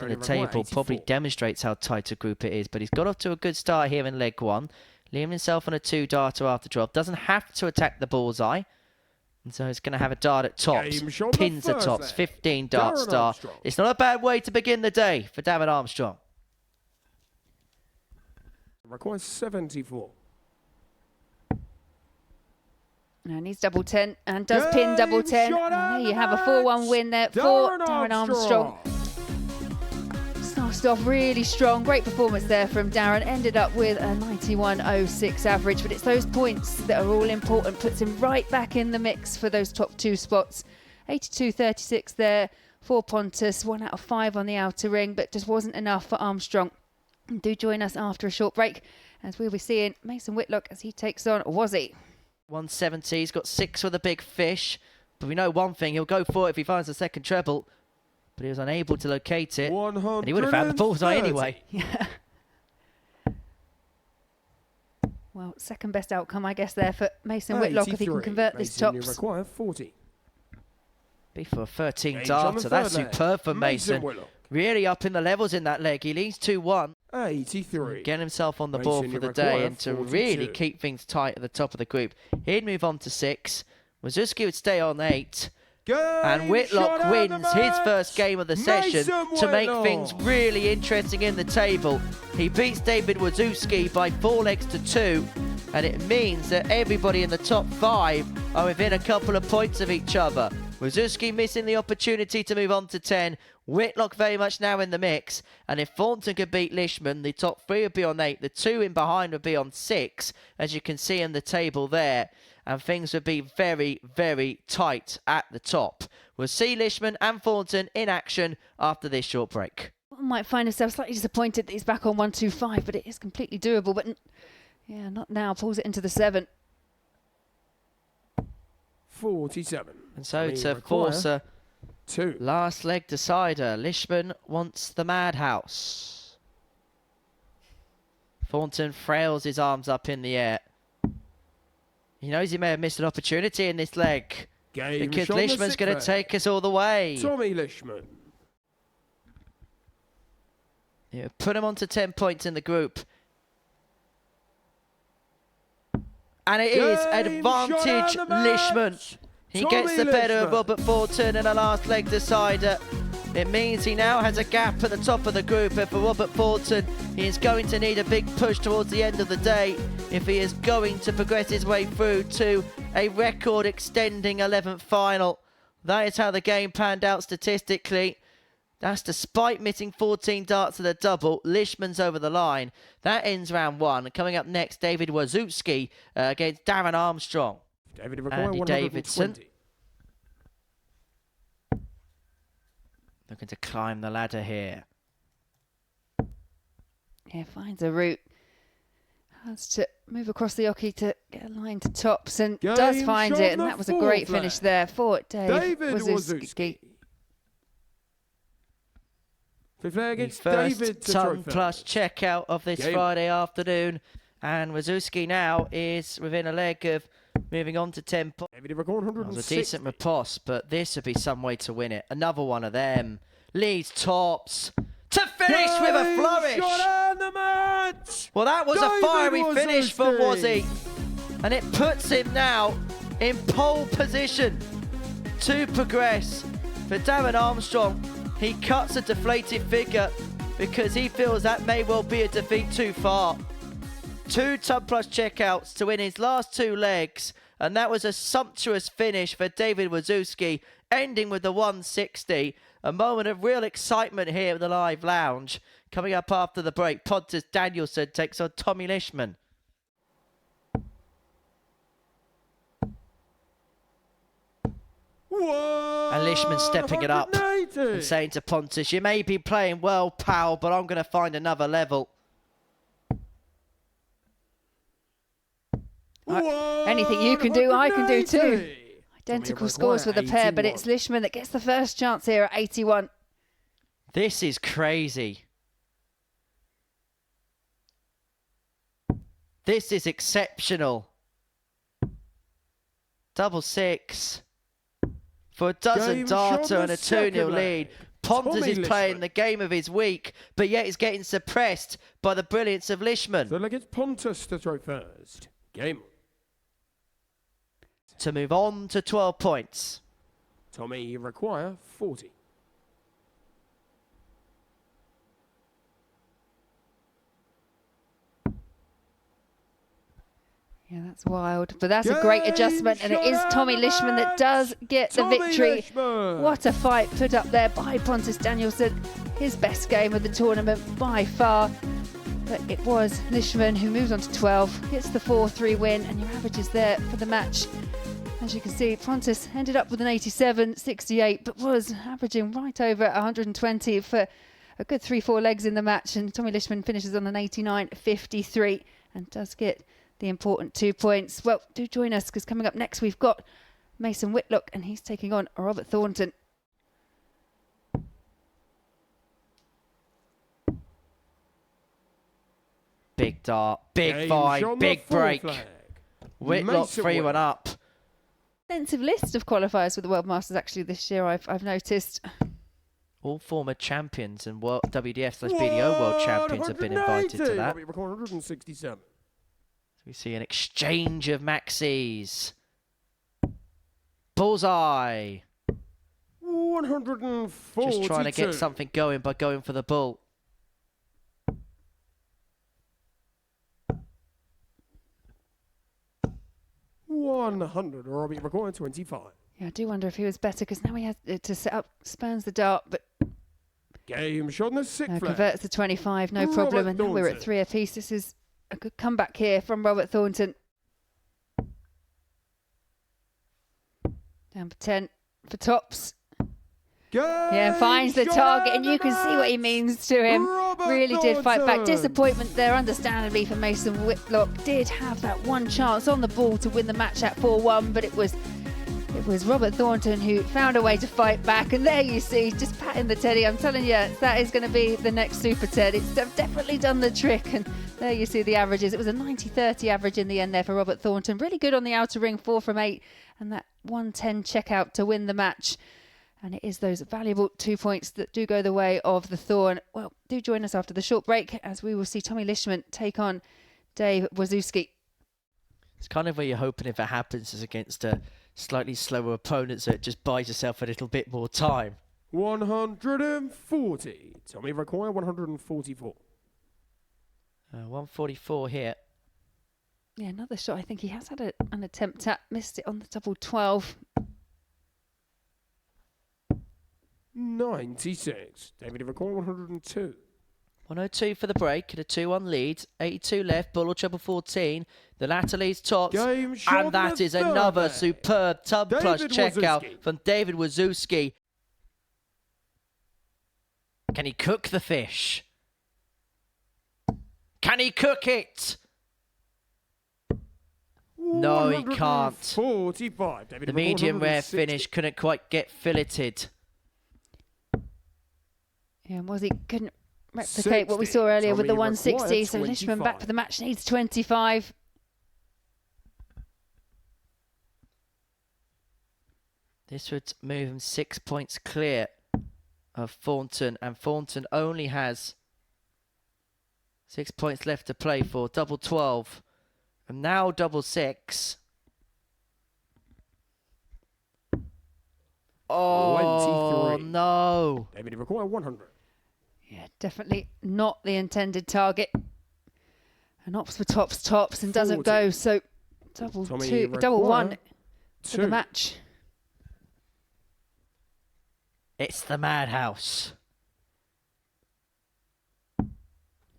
in the table probably demonstrates how tight a group it is, but he's got off to a good start here in leg one. Leaving himself on a 2-darter after 12. Doesn't have to attack the bullseye. And so he's going to have a dart at tops. Pins the tops. 15 dart star. It's not a bad way to begin the day for Darren Armstrong. Requires 74. And he's double 10 and does pin double 10. And there you have a 4-1 win there for Darren Armstrong. Started off really strong. Great performance there from Darren. Ended up with a 91.06 average. But it's those points that are all important. Puts him right back in the mix for those top 2 spots. 82.36 there for Pontus. 1 out of 5 on the outer ring. But just wasn't enough for Armstrong. Do join us after a short break as we'll be seeing Mason Whitlock as he takes on Wazzy. 170, he's got 6 with a big fish, but we know one thing, he'll go for it if he finds the second treble, but he was unable to locate it, and he would have found the bullseye anyway. Yeah. Well, second best outcome, I guess, there for Mason Whitlock if he can convert this tops. Require 40. Be for a 13 darter, that's superb for Mason. Really up in the levels in that leg. He leads 2-1. 83. Getting himself on the board for the day and to really keep things tight at the top of the group. He'd move on to 6. Wawrzewski would stay on 8. And Whitlock wins his first game of the session to make things really interesting in the table. He beats David Wawrzewski by 4 legs to 2. And it means that everybody in the top 5 are within a couple of points of each other. Wawrzewski missing the opportunity to move on to 10. Whitlock very much now in the mix. And if Thornton could beat Lishman, the top 3 would be on 8. The 2 in behind would be on 6, as you can see in the table there. And things would be very, very tight at the top. We'll see Lishman and Thornton in action after this short break. One might find himself slightly disappointed that he's back on 125, but it is completely doable. But yeah, not now. Pulls it into the 7. 47. And so to force a 2. Last leg decider. Lishman wants the madhouse. Thornton frails his arms up in the air. He knows he may have missed an opportunity in this leg. Because Lishman's going to take us all the way. Tommy Lishman. Yeah, put him on to 10 points in the group. And it is advantage Lishman. He gets the better of Robert Thornton in a last leg decider. It means he now has a gap at the top of the group, and for Robert Thornton, he is going to need a big push towards the end of the day if he is going to progress his way through to a record extending 11th final. That is how the game panned out statistically. That's despite missing 14 darts at a double. Lishman's over the line. That ends round 1. Coming up next, David Wawrzewski against Darren Armstrong. Andy Davidson looking to climb the ladder here. Yeah, finds a route. Has to move across the oche to get a line to tops and does find it. And that was a great finish there for David Wawrzewski. His first ton plus checkout of this Friday afternoon. And Wawrzewski now is within a leg of moving on to 10 points. That was a decent riposte, but this would be some way to win it. Another one of them. Leads tops to finish with a flourish. Well, that was a fiery finish for Wazzy. And it puts him now in pole position to progress. For Darren Armstrong, he cuts a deflated figure because he feels that may well be a defeat too far. 2 ton plus checkouts to win his last 2 legs, and that was a sumptuous finish for David Wawrzewski, ending with the 160. A moment of real excitement here in the live lounge. Coming up after the break, Pontus Danielsson takes on Tommy Lishman. And Lishman stepping it up and saying to Pontus, you may be playing well, pal, but I'm going to find another level. Anything you can do, I can do too. Identical scores for the pair, but it's Lishman that gets the first chance here at 81. This is crazy. This is exceptional. Double 6 for a dozen darter and a 2-0 lead. Pontus is playing the game of his week, but yet he's getting suppressed by the brilliance of Lishman. So look, it's Pontus to throw first. Game. To move on to 12 points. Tommy, you require 40. Yeah, that's wild. But that's a great adjustment, and it is Tommy Lishman that does get the victory. Lishman. What a fight put up there by Pontus Danielsson. His best game of the tournament by far. But it was Lishman who moves on to 12, gets the 4-3 win, and your average is there for the match. As you can see, Pontus ended up with an 87.68, but was averaging right over 120 for a good 3-4 legs in the match. And Tommy Lishman finishes on an 89.53 and does get the important 2 points. Well, do join us, because coming up next we've got Mason Whitlock, and he's taking on Robert Thornton. Big dart, big fight, big break. Whitlock 3-1 up. Extensive list of qualifiers for the World Masters actually this year, I've noticed. All former champions and WDF/BDO World Champions have been invited to that. 167. We see an exchange of maxis. Bullseye. 142. Just trying to get something going by going for the bull. $100, Robbie required 25. Yeah, I do wonder if he was better, because now he has to set up, spans the dart, but Game shot in the sixth flag. converts to 25, no problem, and now we're at 3 apiece. This is a good comeback here from Robert Thornton. Down for 10 for tops. Yeah, finds the target, and you can see what he means to him. Really did fight back. Disappointment there, understandably, for Mason Whitlock. Did have that one chance on the ball to win the match at 4-1, but it was Robert Thornton who found a way to fight back. And there you see, just patting the teddy. I'm telling you, that is going to be the next Super Ted. It's definitely done the trick. And there you see the averages. It was a 90-30 average in the end there for Robert Thornton. Really good on the outer ring, 4 from 8, and that 110 checkout to win the match. And it is those valuable 2 points that do go the way of the Thorn. Well, do join us after the short break, as we will see Tommy Lishman take on Dave Wawrzewski. It's kind of where you're hoping, if it happens, is against a slightly slower opponent, so it just buys yourself a little bit more time. 140. Tommy require 144. 144 here. Yeah, another shot. I think he has had an attempt at, missed it on the double 12. 96. David require 102. 102 for the break, and a 2-1 lead. 82 left, bull or treble 14. The latter leads tops, Game shot and that is another superb tub plus checkout from David Wawrzewski. Can he cook the fish? Can he cook it? No, he can't. 45. The medium rare finish couldn't quite get filleted. Yeah, and Wazzy couldn't replicate what we saw earlier with the 160, so Lishman back for the match needs 25. This would move him 6 points clear of Thornton, and Thornton only has 6 points left to play for. Double 12, and now double 6. Oh, 23. no. David require 100. Yeah, definitely not the intended target. And opts for tops, and doesn't go. So double 1 for the match. It's the madhouse.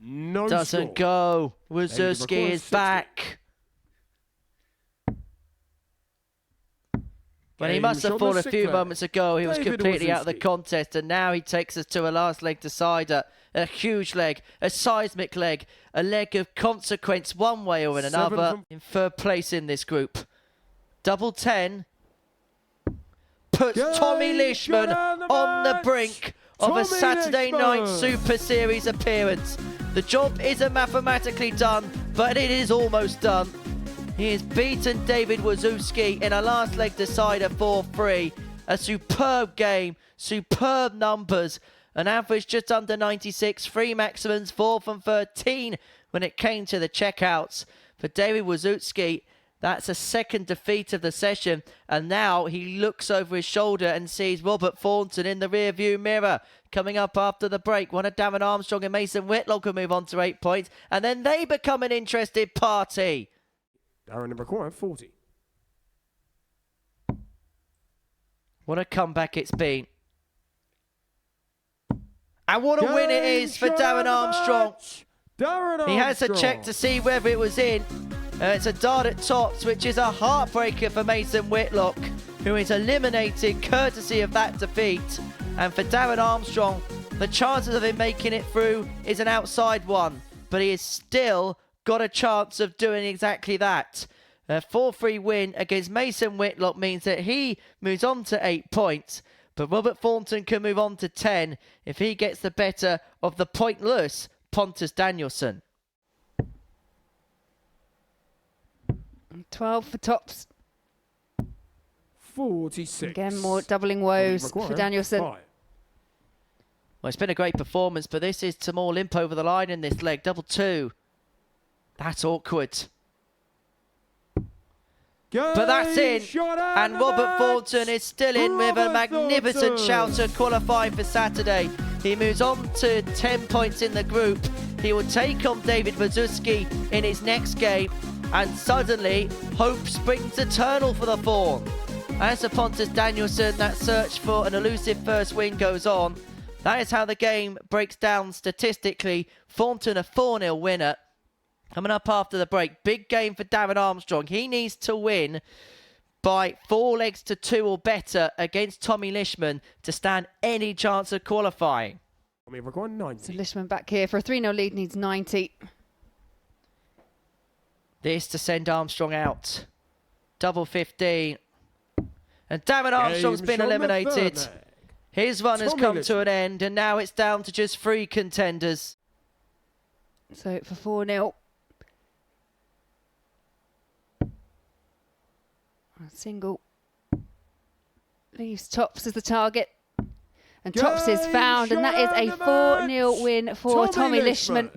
No Doesn't go. Wawrzewski is back. When he must have fallen a few moments ago, he was completely out of the contest, and now he takes us to a last leg decider. A huge leg, a seismic leg, a leg of consequence one way or another. In third place in this group. Double 10 puts Tommy Lishman on the brink of a Saturday night Super Series appearance. The job isn't mathematically done, but it is almost done. He has beaten David Wawrzewski in a last leg decider 4-3. A superb game, superb numbers. An average just under 96, 3 maximums, 4 from 13 when it came to the checkouts. For David Wawrzewski, that's a second defeat of the session. And now he looks over his shoulder and sees Robert Thornton in the rear-view mirror. Coming up after the break, one of Darren Armstrong and Mason Whitlock will move on to 8 points. And then they become an interested party. Darren number 40. What a comeback it's been. And what a win it is for Darren Armstrong. He has to check to see whether it was in. It's a dart at tops, which is a heartbreaker for Mason Whitlock, who is eliminated courtesy of that defeat. And for Darren Armstrong, the chances of him making it through is an outside one. But he has still got a chance of doing exactly that. A 4-3 win against Mason Whitlock means that he moves on to 8 points. But Robert Thornton can move on to 10 if he gets the better of the pointless Pontus Danielsson. 12 for tops. 46. Again, more doubling woes for Danielsson. 5. Well, it's been a great performance, but this is some more limp over the line in this leg. Double 2. That's awkward. But that's in, and Robert Thornton is still in with a magnificent shout at qualifying for Saturday. He moves on to 10 points in the group. He will take on David Wawrzewski in his next game, and suddenly hope springs eternal for the Fawn. As for Pontus Danielsson, that search for an elusive first win goes on. That is how the game breaks down statistically. Thornton a 4-0 winner. Coming up after the break, big game for Darren Armstrong. He needs to win by 4 legs to 2 or better against Tommy Lishman to stand any chance of qualifying. We're going 90. So Lishman back here for a 3-0 lead, needs 90. This to send Armstrong out. Double 15. And Darren Armstrong's been eliminated. His run has come to an end, and now it's down to just 3 contenders. So for 4-0. A single leaves Tops as the target, and Tops is found, and that is a 4-0 win for Tommy Lishman.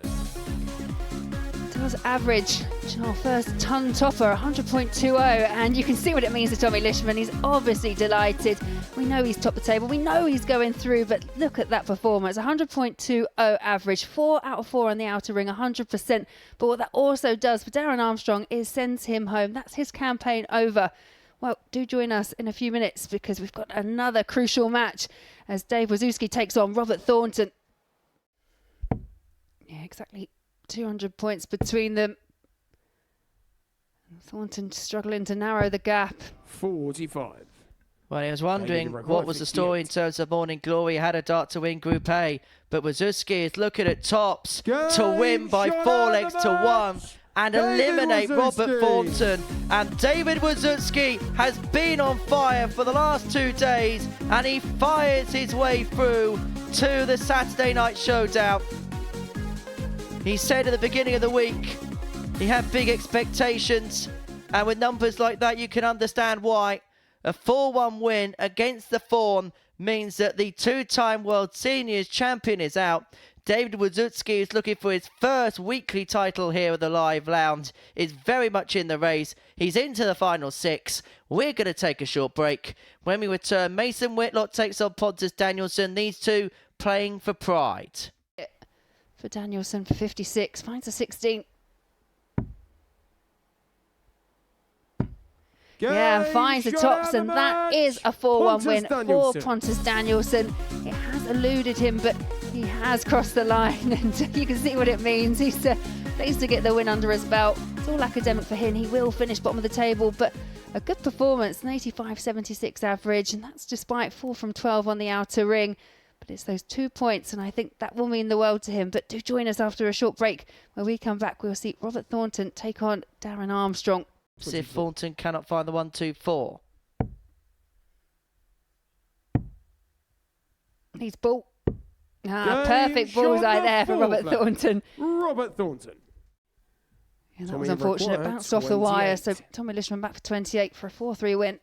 Does average our first ton topper, 100.20, and you can see what it means to Tommy Lishman. He's obviously delighted. We know he's topped the table, we know he's going through, but look at that performance. 100.20 average, 4 out of 4 on the outer ring, 100%. But what that also does for Darren Armstrong is sends him home. That's his campaign over. Well, do join us in a few minutes, because we've got another crucial match as Dave Wawrzewski takes on Robert Thornton. Yeah, exactly 200 points between them. Thornton struggling to narrow the gap. 45. Well, he was wondering what was the story in terms of Morning Glory. He had a dart to win Group A, but Wawrzewski is looking at Tops to win by 4 legs to 1 and eliminate Robert Thornton. And David Wawrzewski has been on fire for the last 2 days, and he fires his way through to the Saturday night showdown. He said at the beginning of the week he had big expectations, and with numbers like that you can understand why. A 4-1 win against the Fawn means that the 2-time World Seniors champion is out. David Wawrzewski is looking for his first weekly title here at the Live Lounge. Is very much in the race. He's into the final 6. We're going to take a short break. When we return, Mason Whitlock takes on Pontus Danielsson. These two playing for pride. For Danielsson for 56, finds a 16. Yeah, and finds the Tops, and that is a 4-1 win for Pontus Danielsson. It has eluded him, but he has crossed the line, and you can see what it means. He's pleased to get the win under his belt. It's all academic for him. He will finish bottom of the table, but a good performance, an 85.76 average, and that's despite 4 from 12 on the outer ring. But it's those 2 points, and I think that will mean the world to him. But do join us after a short break. When we come back, we'll see Robert Thornton take on Darren Armstrong. See if Thornton cannot find the 1-2-4. He's ball. Perfect bullseye there for Robert Thornton. Robert Thornton. Yeah, that was unfortunate. Bounced off the wire. So Tommy Lishman back for 28 for a 4-3 win.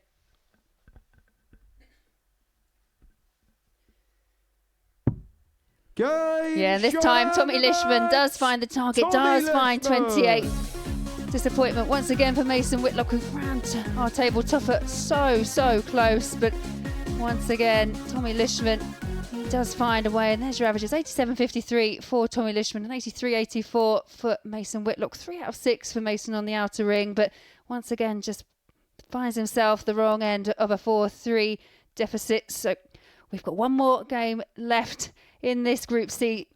Yeah, and this time Tommy Lishman does find the target, find 28. Disappointment once again for Mason Whitlock, who ran to our table topper so close. But once again, Tommy Lishman, he does find a way. And there's your averages, 87.53 for Tommy Lishman and 83.84 for Mason Whitlock. 3 out of 6 for Mason on the outer ring. But once again, just finds himself the wrong end of a 4-3 deficit. So we've got one more game left in this Group C,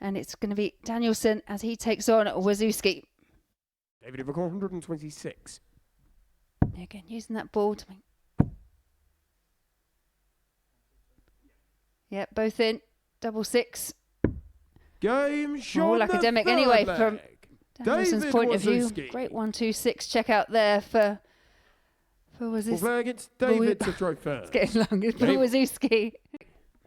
and it's going to be Danielsson as he takes on Wawrzewski. David Evercore, 126. Again, using that ball to make... Yeah, both in. Double 6. Game shot. All academic anyway leg. from Danielsson's point of view. Great 1-2-6 check out there for was this? Flag against David to throw first. It's getting long. It's for Wawrzewski.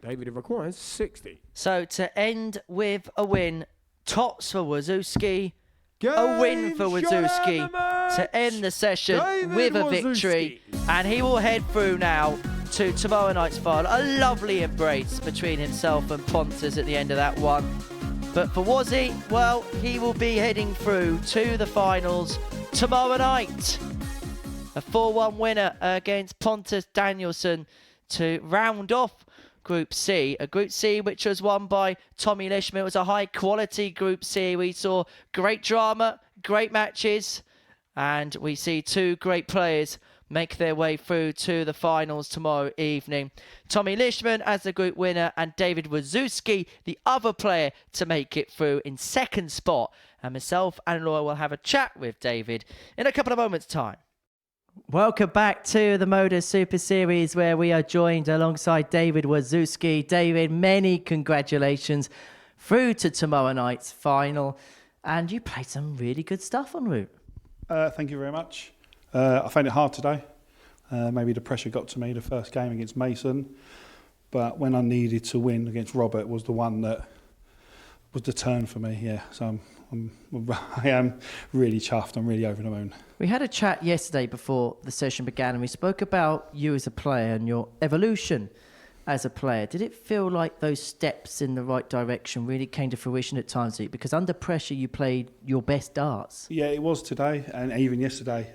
David requires 60. So to end with a win, tops for Wawrzewski. A win for Wawrzewski to end the session with a victory. And he will head through now to tomorrow night's final. A lovely embrace between himself and Pontus at the end of that one. But for Wazzy, well, he will be heading through to the finals tomorrow night. A 4-1 winner against Pontus Danielsson to round off Group C. A Group C which was won by Tommy Lishman. It was a high-quality Group C. We saw great drama, great matches, and we see 2 great players make their way through to the finals tomorrow evening. Tommy Lishman as the group winner and David Wawrzewski, the other player to make it through in second spot. And myself and Laura will have a chat with David in a couple of moments' time. Welcome back to the Moda Super Series, where we are joined alongside David Wawrzewski. David, many congratulations through to tomorrow night's final. And you played some really good stuff en route. Thank you very much. I found it hard today. Maybe the pressure got to me the first game against Mason. But when I needed to win against Robert was the one that was the turn for me, yeah. So I am really chuffed. I'm really over the moon. We had a chat yesterday before the session began, and we spoke about you as a player and your evolution as a player. Did it feel like those steps in the right direction really came to fruition at times? Because under pressure, you played your best darts. Yeah, it was today, and even yesterday.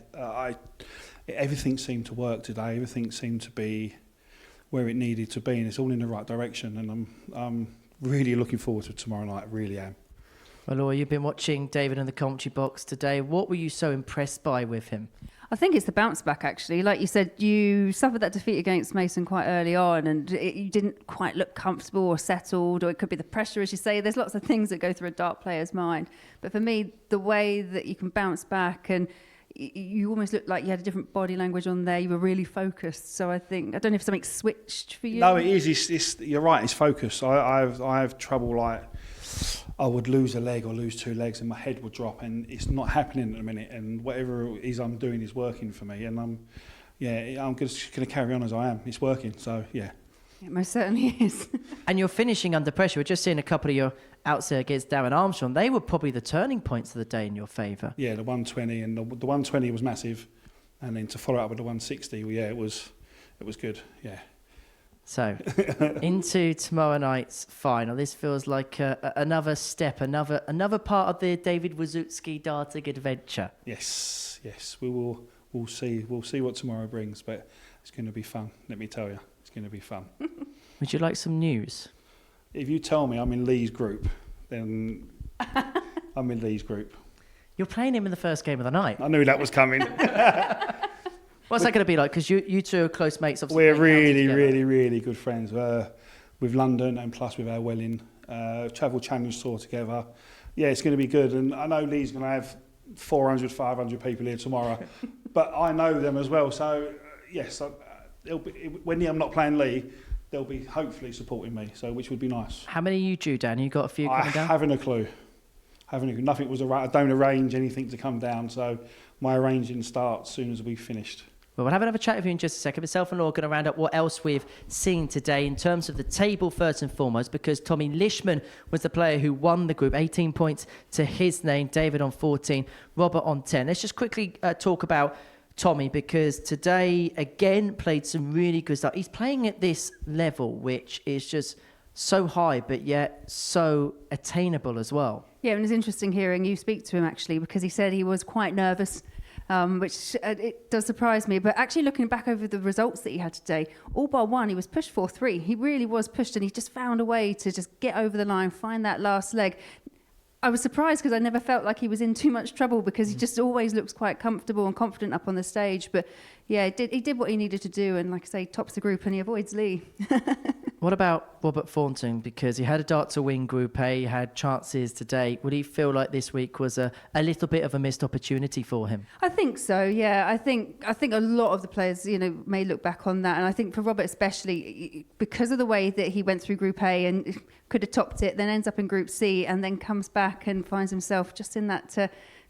Everything seemed to work today. Everything seemed to be where it needed to be, and it's all in the right direction. And I'm really looking forward to tomorrow night. I really am. Well, Laura, you've been watching David in the commentary box today. What were you so impressed by with him? I think it's the bounce back, actually. Like you said, you suffered that defeat against Mason quite early on, and you didn't quite look comfortable or settled, or it could be the pressure, as you say. There's lots of things that go through a dart player's mind. But for me, the way that you can bounce back, and you almost looked like you had a different body language on there. You were really focused. So I don't know if something switched for you. No, it is. It's you're right. It's focus. I have trouble, like, I would lose a leg or lose 2 legs and my head would drop, and it's not happening at the minute, and whatever it is I'm doing is working for me, and I'm just going to carry on as I am. It's working, so yeah. It most certainly is. And you're finishing under pressure. We're just seeing a couple of your outs there against Darren Armstrong. They were probably the turning points of the day in your favour. Yeah, the 120, and the 120 was massive, and then to follow up with the 160, well, yeah, it was good, yeah. So, into tomorrow night's final. This feels like another step, another part of the David Wawrzewski darting adventure. Yes, we'll see what tomorrow brings, but it's going to be fun. Let me tell you, it's going to be fun. Would you like some news? If you tell me I'm in Lee's group, then I'm in Lee's group. You're playing him in the first game of the night. I knew that was coming. What's that going to be like? Because you two are close mates. Obviously, we're really good friends with London, and plus with our Welling Travel Challenge Tour together. Yeah, it's going to be good, and I know Lee's going to have 400, 500 people here tomorrow, but I know them as well. So yes, when I'm not playing Lee, they'll be hopefully supporting me. So which would be nice. How many are you due, Dan? You got a few coming down? I haven't a clue. Nothing was I don't arrange anything to come down, so my arranging starts as soon as we've finished. Well, we'll have another chat with you in just a second. Myself and Laura are going to round up what else we've seen today in terms of the table first and foremost, because Tommy Lishman was the player who won the group, 18 points to his name, David on 14, Robert on 10. Let's just quickly talk about Tommy, because today, again, played some really good stuff. He's playing at this level, which is just so high, but yet so attainable as well. Yeah, and it's interesting hearing you speak to him actually, because he said he was quite nervous, which it does surprise me. But actually looking back over the results that he had today, all bar one, he was pushed 4-3. He really was pushed, and he just found a way to just get over the line, find that last leg. I was surprised because I never felt like he was in too much trouble, because he just always looks quite comfortable and confident up on the stage. But yeah, he did what he needed to do, and like I say, tops the group and he avoids Lee. What about Robert Thornton? Because he had a dart to win Group A, he had chances today. Would he feel like this week was a little bit of a missed opportunity for him? I think so, yeah. I think a lot of the players, may look back on that. And I think for Robert especially, because of the way that he went through Group A and could have topped it, then ends up in Group C and then comes back and finds himself just in that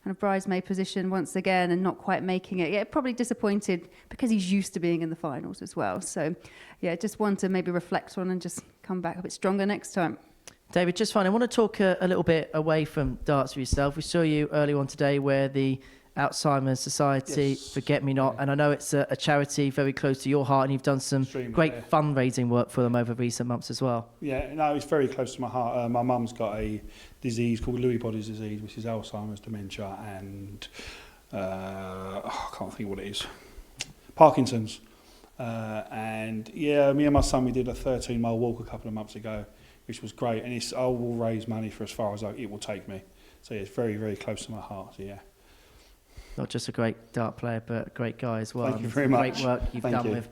kind of bridesmaid position once again and not quite making it. Yeah, probably disappointed because he's used to being in the finals as well. So, yeah, just want to maybe reflect on and just come back a bit stronger next time. David, just fine. I want to talk a little bit away from darts for yourself. We saw you earlier on today where the Alzheimer's Society Forget Me Not, and I know it's a charity very close to your heart, and you've done some great fundraising work for them over recent months as well. Yeah, no, it's very close to my heart. My mum's got a disease called Lewy body's disease, which is Alzheimer's, dementia, and I can't think what it is, Parkinson's. And yeah, me and my son, we did a 13-mile walk a couple of months ago, which was great, and I will raise money for as far as it will take me. So yeah, it's very, very close to my heart. So yeah. Not just a great dart player, but a great guy as well. Thank you very much. Great work you've done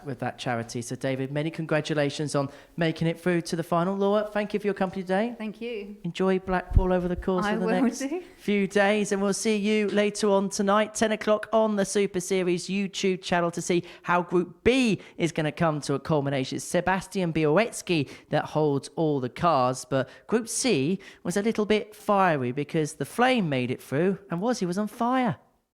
with that charity. So, David, many congratulations on making it through to the final. Laura, thank you for your company today. Thank you. Enjoy Blackpool over the course of the next few days, and we'll see you later on tonight, 10 o'clock on the Super Series YouTube channel to see how Group B is going to come to a culmination. It's Sebastian Wawrzewski that holds all the cards, but Group C was a little bit fiery because the Flame made it through, and he was on fire.